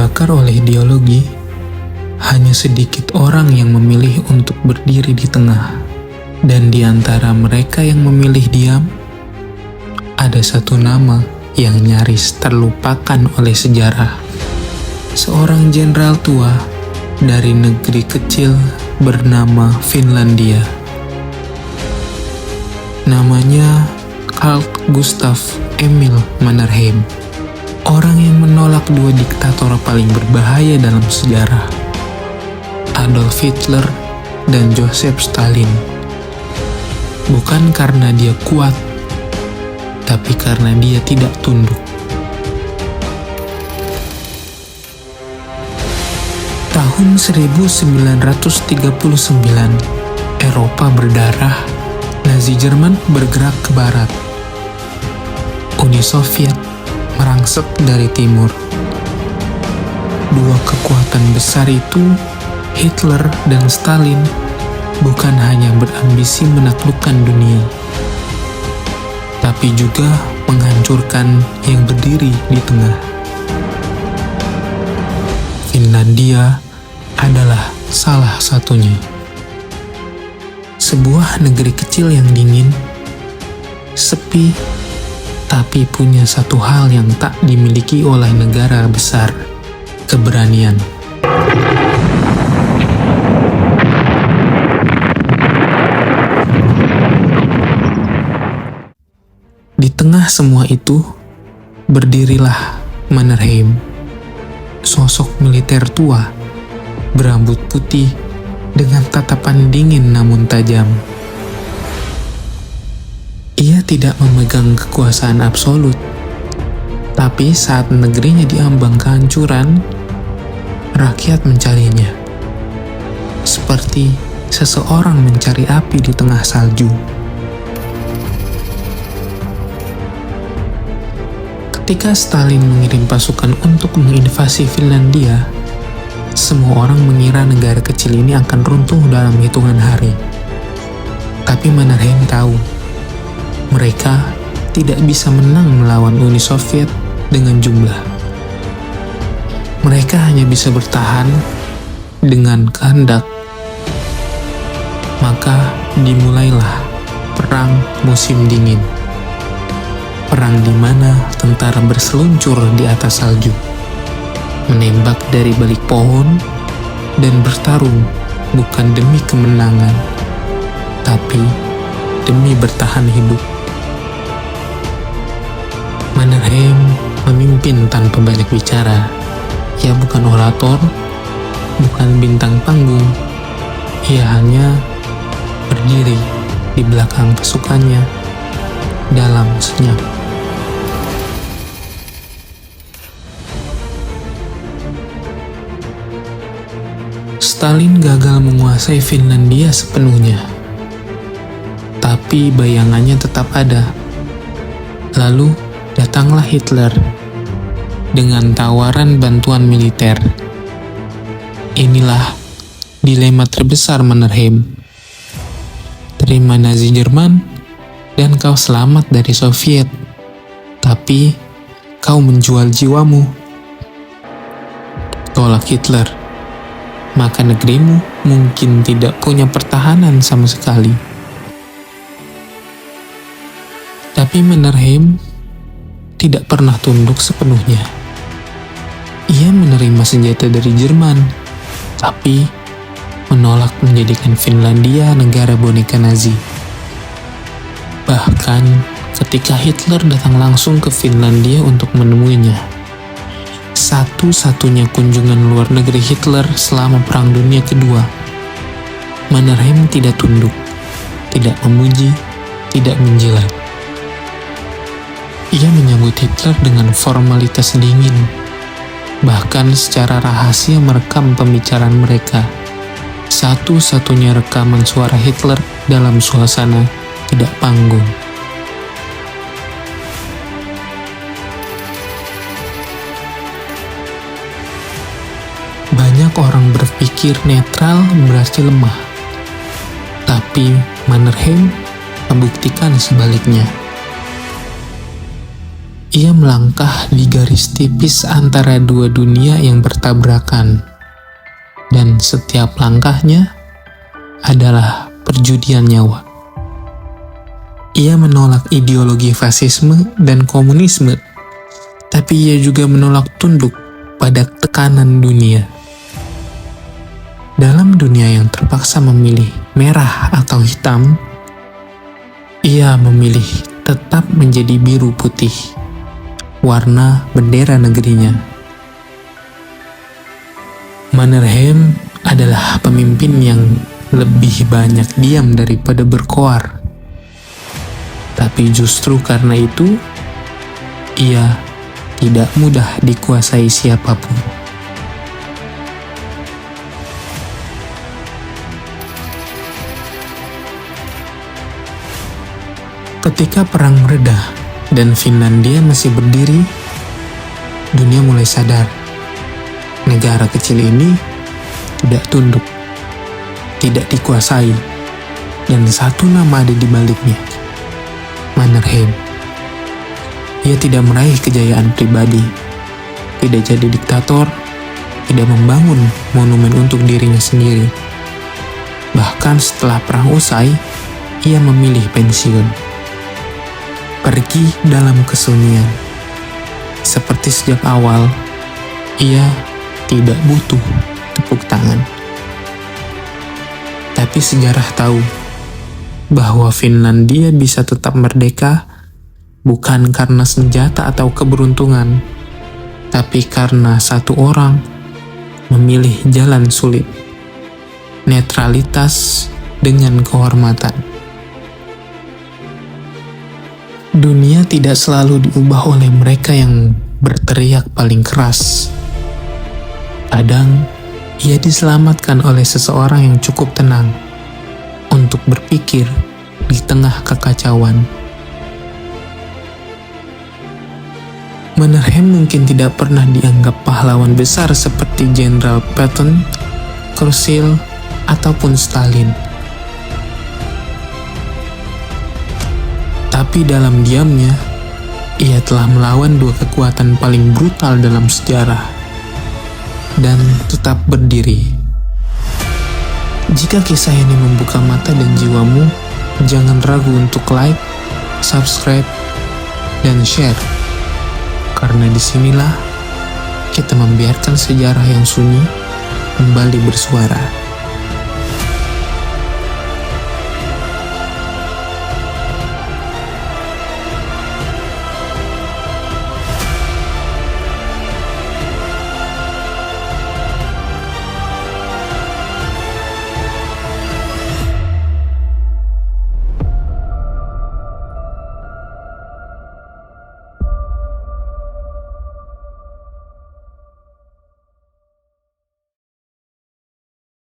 terbakar oleh ideologi, hanya sedikit orang yang memilih untuk berdiri di tengah. Dan di antara mereka yang memilih diam, ada satu nama yang nyaris terlupakan oleh sejarah. Seorang jenderal tua dari negeri kecil bernama Finlandia. Namanya Carl Gustaf Emil Mannerheim. Orang yang menolak dua diktator paling berbahaya dalam sejarah, Adolf Hitler dan Joseph Stalin. Bukan karena dia kuat, tapi karena dia tidak tunduk. Tahun 1939, Eropa berdarah, Nazi Jerman bergerak ke barat. Uni Soviet merangsek dari timur. Dua kekuatan besar itu, Hitler dan Stalin, bukan hanya berambisi menaklukkan dunia, tapi juga menghancurkan yang berdiri di tengah. Finlandia adalah salah satunya. Sebuah negeri kecil yang dingin, sepi, tapi punya satu hal yang tak dimiliki oleh negara besar: keberanian. Di tengah semua itu, berdirilah Mannerheim, sosok militer tua, berambut putih, dengan tatapan dingin namun tajam. Ia tidak memegang kekuasaan absolut, tapi saat negerinya diambang kehancuran, rakyat mencarinya. Seperti seseorang mencari api di tengah salju. Ketika Stalin mengirim pasukan untuk menginvasi Finlandia, semua orang mengira negara kecil ini akan runtuh dalam hitungan hari. Tapi Mannerheim tahu, mereka tidak bisa menang melawan Uni Soviet dengan jumlah. Mereka hanya bisa bertahan dengan kehendak. Maka dimulailah Perang Musim Dingin. Perang di mana tentara berseluncur di atas salju, menembak dari balik pohon, dan bertarung bukan demi kemenangan, tapi demi bertahan hidup. Mannerheim memimpin tanpa banyak bicara. Ia bukan orator, bukan bintang panggung. Ia hanya berdiri di belakang pasukannya dalam senyap. Stalin gagal menguasai Finlandia sepenuhnya, tapi bayangannya tetap ada. Lalu datanglah Hitler dengan tawaran bantuan militer. Inilah dilema terbesar Mannerheim. Terima Nazi Jerman dan kau selamat dari Soviet, tapi kau menjual jiwamu. Tolak Hitler, maka negerimu mungkin tidak punya pertahanan sama sekali. Tapi Mannerheim tidak pernah tunduk sepenuhnya. Ia menerima senjata dari Jerman, tapi menolak menjadikan Finlandia negara boneka Nazi. Bahkan ketika Hitler datang langsung ke Finlandia untuk menemuinya, satu-satunya kunjungan luar negeri Hitler selama Perang Dunia Kedua, Mannerheim tidak tunduk, tidak memuji, tidak menjilat. Ia menyambut Hitler dengan formalitas dingin, bahkan secara rahasia merekam pembicaraan mereka. Satu-satunya rekaman suara Hitler dalam suasana tidak panggung. Banyak orang berpikir netral berarti lemah, tapi Mannerheim membuktikan sebaliknya. Ia melangkah di garis tipis antara dua dunia yang bertabrakan, dan setiap langkahnya adalah perjudian nyawa. Ia menolak ideologi fasisme dan komunisme, tapi ia juga menolak tunduk pada tekanan dunia. Dalam dunia yang terpaksa memilih merah atau hitam, ia memilih tetap menjadi biru putih, warna bendera negerinya. Mannerheim adalah pemimpin yang lebih banyak diam daripada berkoar. Tapi justru karena itu, ia tidak mudah dikuasai siapapun. Ketika perang mereda dan Finlandia masih berdiri, dunia mulai sadar. Negara kecil ini tidak tunduk, tidak dikuasai, dan satu nama ada di baliknya. Mannerheim. Ia tidak meraih kejayaan pribadi, tidak jadi diktator, tidak membangun monumen untuk dirinya sendiri. Bahkan setelah perang usai, ia memilih pensiun. Pergi dalam kesunyian. Seperti sejak awal, ia tidak butuh tepuk tangan. Tapi sejarah tahu bahwa Finlandia bisa tetap merdeka bukan karena senjata atau keberuntungan, tapi karena satu orang memilih jalan sulit, netralitas dengan kehormatan. Dunia tidak selalu diubah oleh mereka yang berteriak paling keras. Kadang, ia diselamatkan oleh seseorang yang cukup tenang untuk berpikir di tengah kekacauan. Mannerheim mungkin tidak pernah dianggap pahlawan besar seperti Jenderal Patton, Churchill, ataupun Stalin. Tapi dalam diamnya, ia telah melawan dua kekuatan paling brutal dalam sejarah dan tetap berdiri. Jika kisah ini membuka mata dan jiwamu, jangan ragu untuk like, subscribe, dan share. Karena disinilah kita membiarkan sejarah yang sunyi kembali bersuara.